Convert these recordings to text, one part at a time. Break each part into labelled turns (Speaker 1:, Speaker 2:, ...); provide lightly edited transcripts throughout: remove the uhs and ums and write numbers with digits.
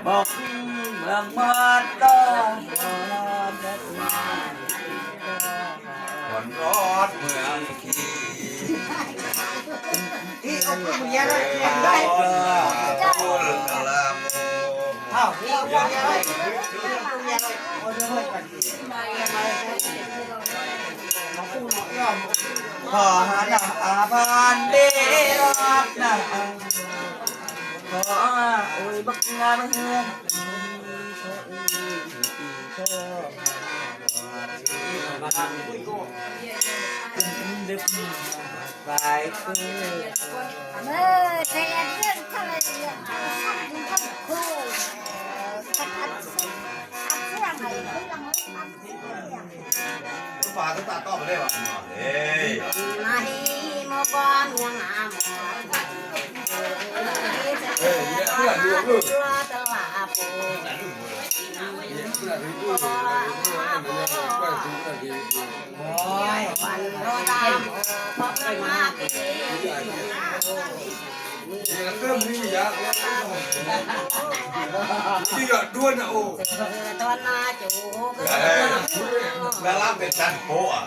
Speaker 1: บอกเมืองมันก็คนร้อนเมืองขี้
Speaker 2: ที่เอาไปเมียเลยได้
Speaker 1: คนละโม
Speaker 2: อ้าวที่เอาไปเมียเลยเมียเลยโอ้เดี๋ยวกันขอหาหน้าอาบานเดรักหน้าขอโอ้ยบักงานเฮือนดึกไปคือ
Speaker 3: เมื่อแต่เรื่องทะเลเรื่องสัตว์ทั้งคู่สัตว์อัดเสียงอะไรที่เราไม่ตัดเสียง
Speaker 1: ฝาก็ตาต้อไปได้ปะเฮ้ย
Speaker 3: มาให้มาบ้านยังหาหมอเพื่อนดูลูกตลาดปู
Speaker 2: โอ้ย
Speaker 3: วันรอตามพบกันมาปี
Speaker 4: เริ่มนี่ยากแล้วที่ยอดด้วนนะโอ้
Speaker 3: ตอนนาจูก็
Speaker 1: แล้วรับเป็นชั้นโป๊ะ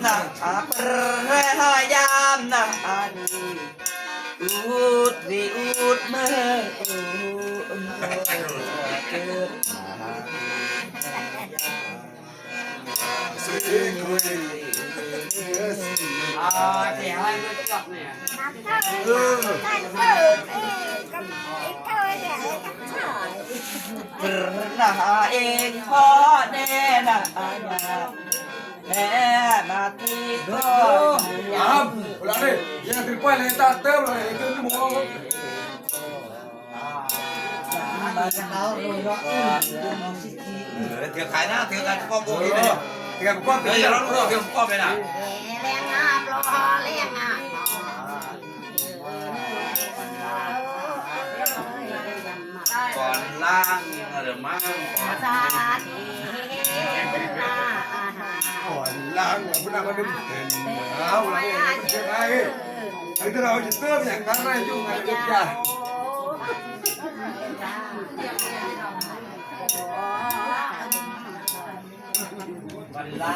Speaker 2: นักอาปรหายามนักอานีอูดวิอูดเมื่ออูดเกิดเสียงอะไรมันจับเนี่ย
Speaker 3: นักเท่ากันเท่ากับเท่าเนี่ยกับเท่า
Speaker 2: ปรหาเองพ่อแน่นักอาญาแม่นาทีก็
Speaker 4: อ้ามเวลาเนี่ยยังถึงไปเลยตาเติมเลยขึ้นหมอ
Speaker 2: มาจากเขาโดยว่า
Speaker 1: เถื่อขายหน้าเถื่อกันก็โบกี้เลย
Speaker 4: เกี่ยวกับความ
Speaker 1: เดี๋ยวอย่าร้องเรื่องเดี๋ยวก็ไปนะ
Speaker 3: แรงงาปลอแรงงา
Speaker 1: ก่อนล่างหรือมั่งก่อน
Speaker 3: สาดีนา
Speaker 4: อ่อนล้างพนักงานเดิมเป็นเอาอะไรยังไงไอ้ที่เราจะเติมอย่างนั้นไม่ยุ่งอะไรทุกอย่าง
Speaker 2: วันลา